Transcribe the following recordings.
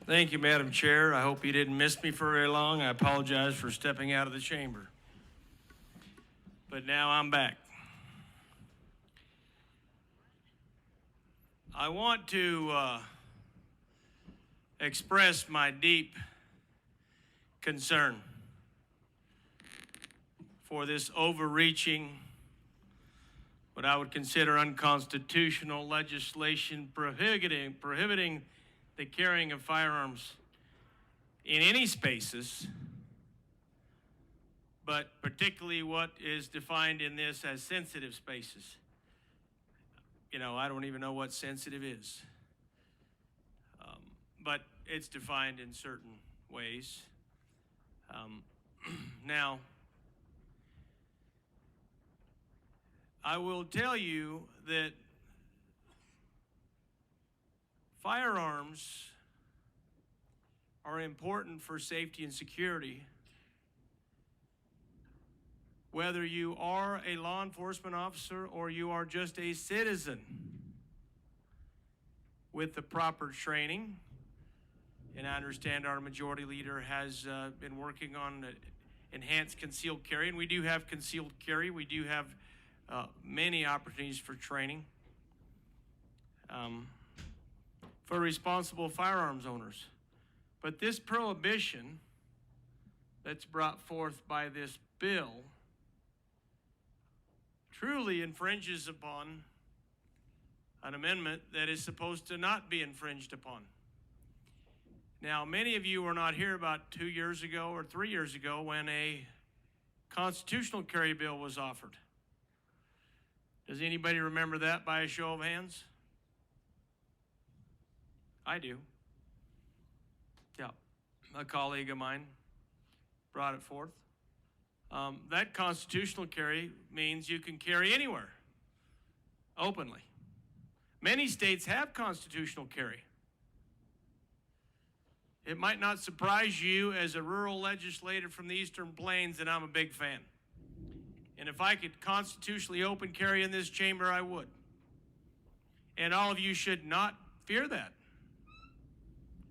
Thank you, Madam Chair. I hope you didn't miss me for very long. I apologize for stepping out of the chamber. But now I'm back. I want to express my deep concern for this overreaching, what I would consider unconstitutional legislation prohibiting the carrying of firearms in any spaces, but particularly what is defined in this as sensitive spaces. You know, I don't even know what sensitive is, but it's defined in certain ways. Now, I will tell you that firearms are important for safety and security, whether you are a law enforcement officer or you are just a citizen with the proper training. And I understand our majority leader has been working on enhanced concealed carry, and we do have concealed carry. We do have many opportunities for training for responsible firearms owners. But this prohibition that's brought forth by this bill truly infringes upon an amendment that is supposed to not be infringed upon. Now, many of you were not here about 2 years ago or 3 years ago when a constitutional carry bill was offered. Does anybody remember that by a show of hands? I do. Yeah, a colleague of mine brought it forth. That constitutional carry means you can carry anywhere, openly. Many states have constitutional carry. It might not surprise you as a rural legislator from the Eastern Plains, and I'm a big fan. And if I could constitutionally open carry in this chamber, I would. And all of you should not fear that.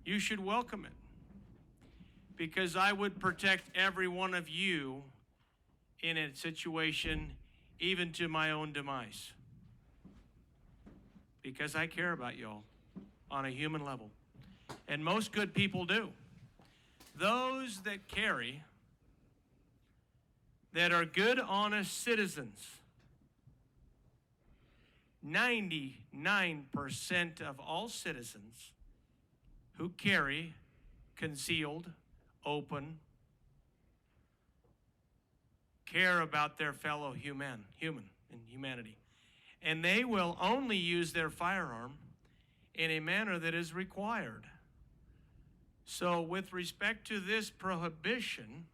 You should welcome it, because I would protect every one of you in a situation, even to my own demise, because I care about y'all on a human level. And most good people do. Those that carry, that are good, honest citizens, 99% of all citizens who carry concealed, open, care about their fellow human and humanity. And they will only use their firearm in a manner that is required. So with respect to this prohibition,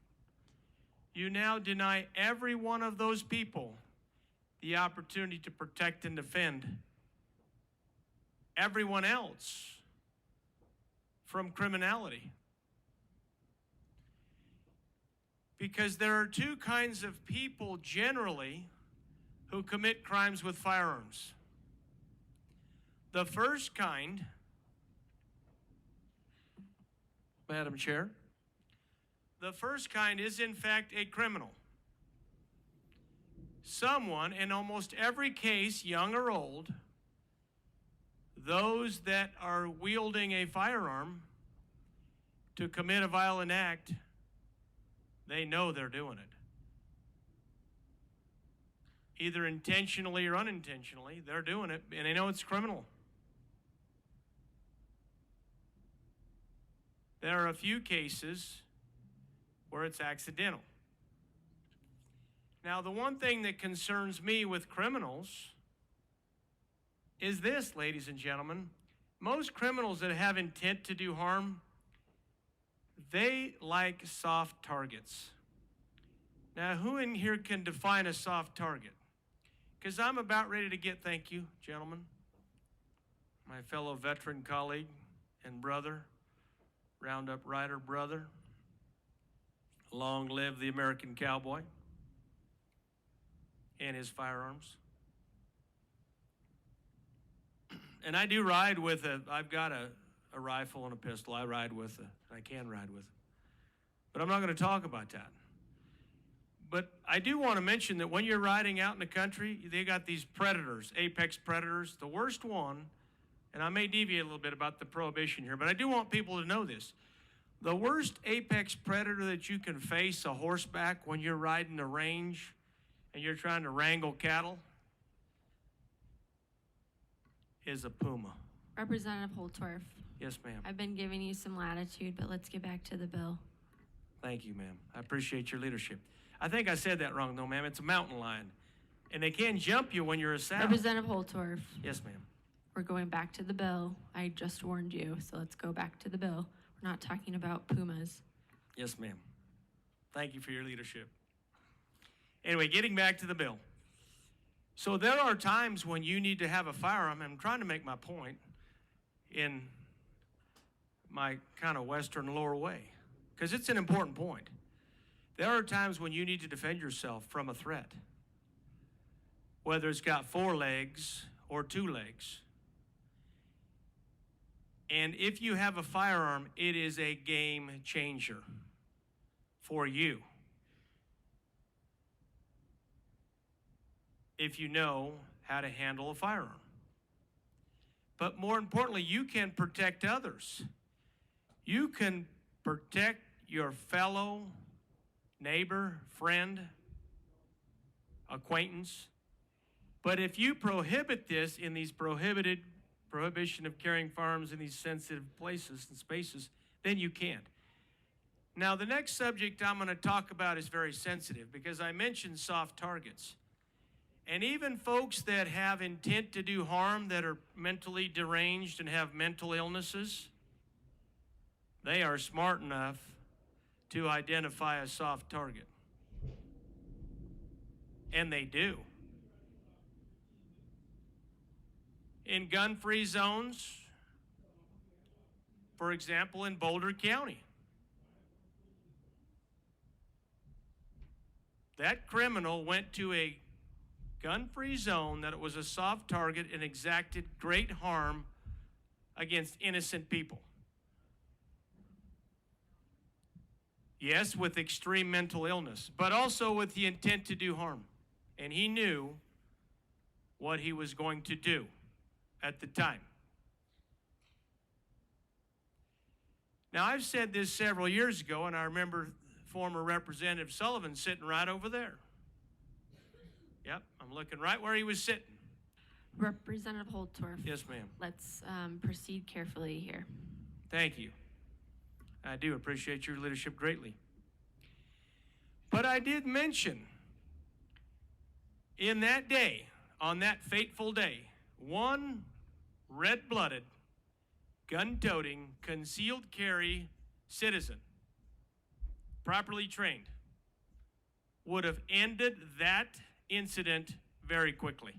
you now deny every one of those people the opportunity to protect and defend everyone else from criminality. Because there are two kinds of people generally who commit crimes with firearms. The first kind, Madam Chair, the first kind is in fact a criminal. Someone, in almost every case, young or old, those that are wielding a firearm to commit a violent act, they know they're doing it. Either intentionally or unintentionally, they're doing it, and they know it's criminal. There are a few cases where it's accidental. Now, the one thing that concerns me with criminals is this, ladies and gentlemen. Most criminals that have intent to do harm, they like soft targets. Now, who in here can define a soft target? Because I'm about ready to get, thank you, gentlemen, my fellow veteran colleague and brother, Roundup Rider brother. Long live the American cowboy and his firearms. And I do ride with I've got a a rifle and a pistol. I ride with, I can ride with. But I'm not going to talk about that. But I do want to mention that when you're riding out in the country, they got these predators, apex predators. The worst one, and I may deviate a little bit about the prohibition here, but I do want people to know this. The worst apex predator that you can face a horseback when you're riding the range and you're trying to wrangle cattle is a puma. Representative Holtorf. Yes, ma'am. I've been giving you some latitude, but let's get back to the bill. Thank you, ma'am. I appreciate your leadership. I think I said that wrong, though, ma'am. It's a mountain lion. And they can jump you when you're a sow. Representative Holtorf. Yes, ma'am. We're going back to the bill. I just warned you, so let's go back to the bill. We're not talking about pumas. Yes, ma'am. Thank you for your leadership. Anyway, getting back to the bill. So there are times when you need to have a firearm. I'm trying to make my point in my kind of Western lore way, because it's an important point. There are times when you need to defend yourself from a threat, whether it's got 4 legs or 2 legs. And if you have a firearm, it is a game changer for you. If you know how to handle a firearm. But more importantly, you can protect others. You can protect your fellow neighbor, friend, acquaintance. But if you prohibit this in these prohibition of carrying firearms in these sensitive places and spaces, then you can't. Now, the next subject I'm going to talk about is very sensitive because I mentioned soft targets. And even folks that have intent to do harm, that are mentally deranged and have mental illnesses, they are smart enough to identify a soft target. And they do. In gun-free zones, for example, in Boulder County, that criminal went to a gun-free zone that it was a soft target and exacted great harm against innocent people. Yes, with extreme mental illness, but also with the intent to do harm. And he knew what he was going to do at the time. Now, I've said this several years ago, and I remember former Representative Sullivan sitting right over there. Yep, I'm looking right where he was sitting. Representative Holtorf. Yes, ma'am. Let's proceed carefully here. Thank you. I do appreciate your leadership greatly. But I did mention in that day, on that fateful day, one red-blooded, gun-toting, concealed carry citizen, properly trained, would have ended that incident very quickly.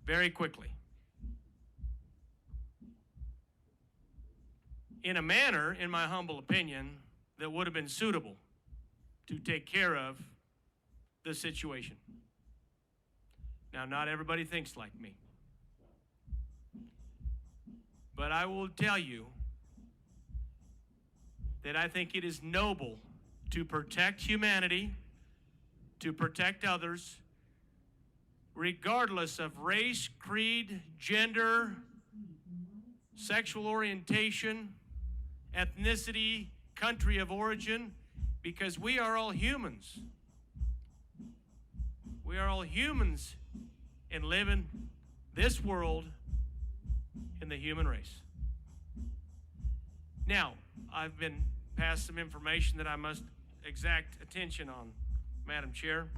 Very quickly. In a manner, in my humble opinion, that would have been suitable to take care of the situation. Now, not everybody thinks like me. But I will tell you that I think it is noble to protect humanity, to protect others, regardless of race, creed, gender, sexual orientation, ethnicity, country of origin, because we are all humans. We are all humans and live in this world in the human race. Now, I've been passed some information that I must exact attention on, Madam Chair.